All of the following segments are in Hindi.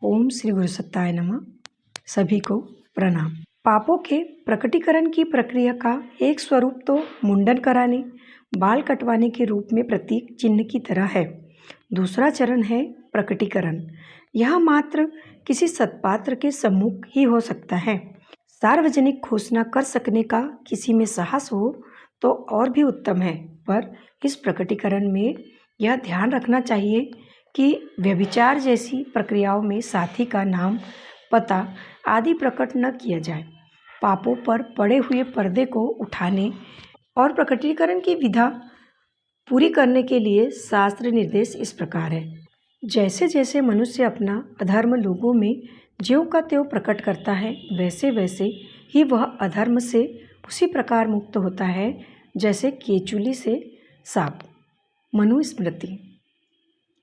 ओम श्री गुरु सत्ताय नमः। सभी को प्रणाम। पापों के प्रकटीकरण की प्रक्रिया का एक स्वरूप तो मुंडन कराने, बाल कटवाने के रूप में प्रतीक चिन्ह की तरह है। दूसरा चरण है प्रकटीकरण। यह मात्र किसी सत्पात्र के सम्मुख ही हो सकता है। सार्वजनिक घोषणा कर सकने का किसी में साहस हो तो और भी उत्तम है, पर इस प्रकटीकरण में यह ध्यान रखना चाहिए कि व्यभिचार जैसी प्रक्रियाओं में साथी का नाम, पता आदि प्रकट न किया जाए। पापों पर पड़े हुए पर्दे को उठाने और प्रकटीकरण की विधा पूरी करने के लिए शास्त्र निर्देश इस प्रकार है। जैसे जैसे मनुष्य अपना अधर्म लोगों में ज्यों का त्यों प्रकट करता है, वैसे वैसे ही वह अधर्म से उसी प्रकार मुक्त होता है जैसे केचुली से सांप। मनुस्मृति।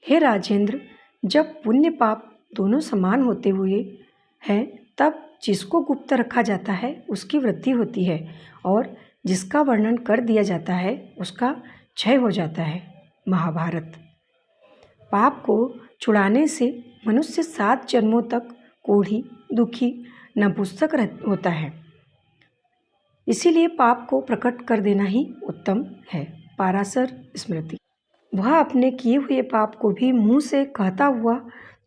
हे राजेंद्र, जब पुण्य पाप दोनों समान होते हुए हैं, तब जिसको गुप्त रखा जाता है उसकी वृद्धि होती है, और जिसका वर्णन कर दिया जाता है उसका क्षय हो जाता है। महाभारत। पाप को छुड़ाने से मनुष्य 7 जन्मों तक कोढ़ी, दुखी, नपुंसक होता है। इसीलिए पाप को प्रकट कर देना ही उत्तम है। पाराशर स्मृति। वह अपने किए हुए पाप को भी मुंह से कहता हुआ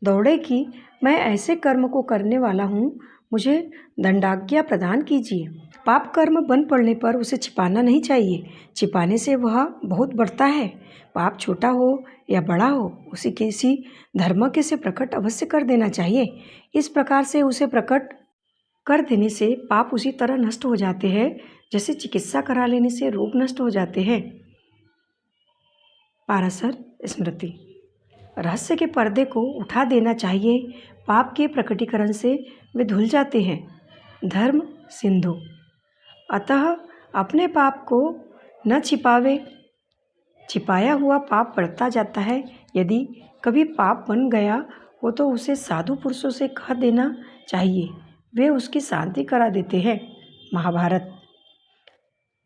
दौड़े कि मैं ऐसे कर्म को करने वाला हूँ, मुझे दंडाज्ञा प्रदान कीजिए। पाप कर्म बन पड़ने पर उसे छिपाना नहीं चाहिए। छिपाने से वह बहुत बढ़ता है। पाप छोटा हो या बड़ा हो, उसे किसी धर्मज्ञ से प्रकट अवश्य कर देना चाहिए। इस प्रकार से उसे प्रकट कर देने से पाप उसी तरह नष्ट हो जाते हैं जैसे चिकित्सा करा लेने से रोग नष्ट हो जाते हैं। पाराशर स्मृति। रहस्य के पर्दे को उठा देना चाहिए। पाप के प्रकटीकरण से वे धुल जाते हैं। धर्म सिंधु। अतः अपने पाप को न छिपावे। छिपाया हुआ पाप बढ़ता जाता है। यदि कभी पाप बन गया हो तो उसे साधु पुरुषों से कह देना चाहिए, वे उसकी शांति करा देते हैं। महाभारत।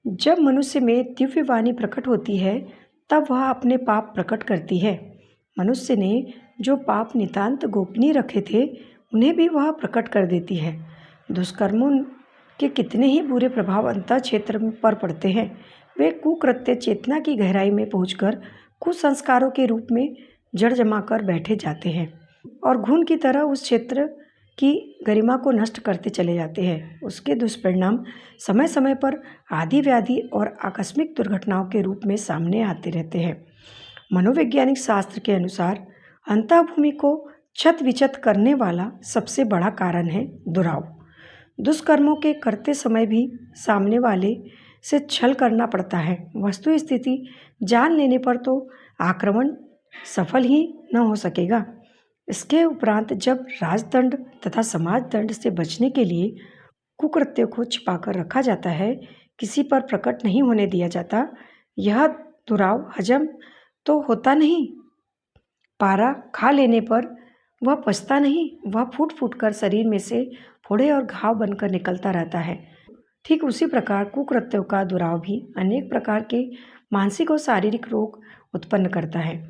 जब मनुष्य में दिव्य वाणी प्रकट होती है, तब वह अपने पाप प्रकट करती है। मनुष्य ने जो पाप नितांत गोपनीय रखे थे, उन्हें भी वह प्रकट कर देती है। दुष्कर्मों के कितने ही बुरे प्रभाव अंतः क्षेत्र पर पड़ते हैं। वे कुकृत्य चेतना की गहराई में पहुंचकर कुसंस्कारों के रूप में जड़ जमा कर बैठे जाते हैं और घुन की तरह उस क्षेत्र की गरिमा को नष्ट करते चले जाते हैं। उसके दुष्परिणाम समय समय पर आदि व्याधि और आकस्मिक दुर्घटनाओं के रूप में सामने आते रहते हैं। मनोवैज्ञानिक शास्त्र के अनुसार अंतःभूमि को क्षत विक्षत करने वाला सबसे बड़ा कारण है दुराव। दुष्कर्मों के करते समय भी सामने वाले से छल करना पड़ता है। वस्तु स्थिति जान लेने पर तो आक्रमण सफल ही न हो सकेगा। इसके उपरांत जब राजदंड तथा समाज दंड से बचने के लिए कुकृत्यों को छिपाकर रखा जाता है, किसी पर प्रकट नहीं होने दिया जाता, यह दुराव हजम तो होता नहीं। पारा खा लेने पर वह पचता नहीं, वह फूट फूट कर शरीर में से फोड़े और घाव बनकर निकलता रहता है। ठीक उसी प्रकार कुकृत्यों का दुराव भी अनेक प्रकार के मानसिक और शारीरिक रोग उत्पन्न करता है,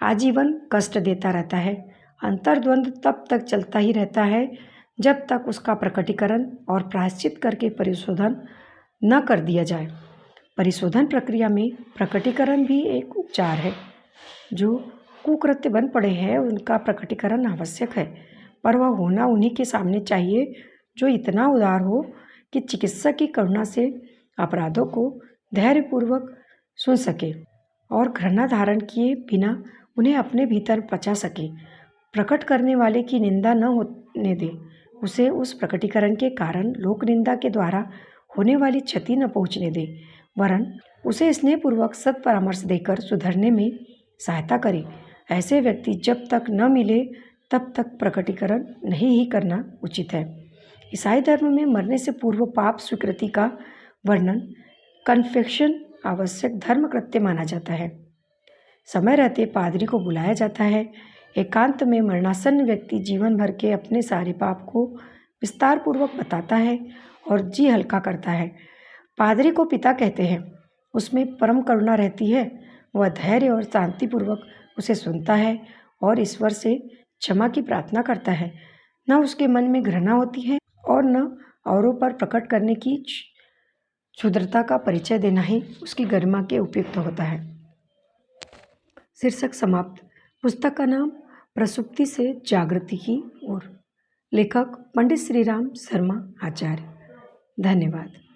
आजीवन कष्ट देता रहता है। अंतर्द्वंद तब तक चलता ही रहता है जब तक उसका प्रकटीकरण और प्रायश्चित करके परिशोधन न कर दिया जाए। परिशोधन प्रक्रिया में प्रकटीकरण भी एक उपचार है। जो कुकृत्य बन पड़े हैं उनका प्रकटीकरण आवश्यक है, पर वह होना उन्हीं के सामने चाहिए जो इतना उदार हो कि चिकित्सक की करुणा से अपराधों को धैर्यपूर्वक सुन सके और घृणा धारण किए बिना उन्हें अपने भीतर पचा सके। प्रकट करने वाले की निंदा न होने दे, उसे उस प्रकटीकरण के कारण लोक निंदा के द्वारा होने वाली क्षति न पहुँचने दे, वरन उसे स्नेहपूर्वक सत् परामर्श देकर सुधरने में सहायता करे। ऐसे व्यक्ति जब तक न मिले तब तक प्रकटीकरण नहीं ही करना उचित है। ईसाई धर्म में मरने से पूर्व पाप स्वीकृति का वर्णन कन्फेक्शन आवश्यक धर्म कृत्य माना जाता है। समय रहते पादरी को बुलाया जाता है। एकांत में मरणासन्न व्यक्ति जीवन भर के अपने सारे पाप को विस्तार पूर्वक बताता है और जी हल्का करता है। पादरी को पिता कहते हैं। उसमें परम करुणा रहती है। वह धैर्य और शांतिपूर्वक उसे सुनता है और ईश्वर से क्षमा की प्रार्थना करता है, न उसके मन में घृणा होती है और न औरों पर प्रकट करने की क्षुद्रता का परिचय देना ही उसकी गरिमा के उपयुक्त होता है। शीर्षक समाप्त। पुस्तक का नाम प्रसुप्ति से जागृति की ओर। लेखक पंडित श्रीराम शर्मा आचार्य। धन्यवाद।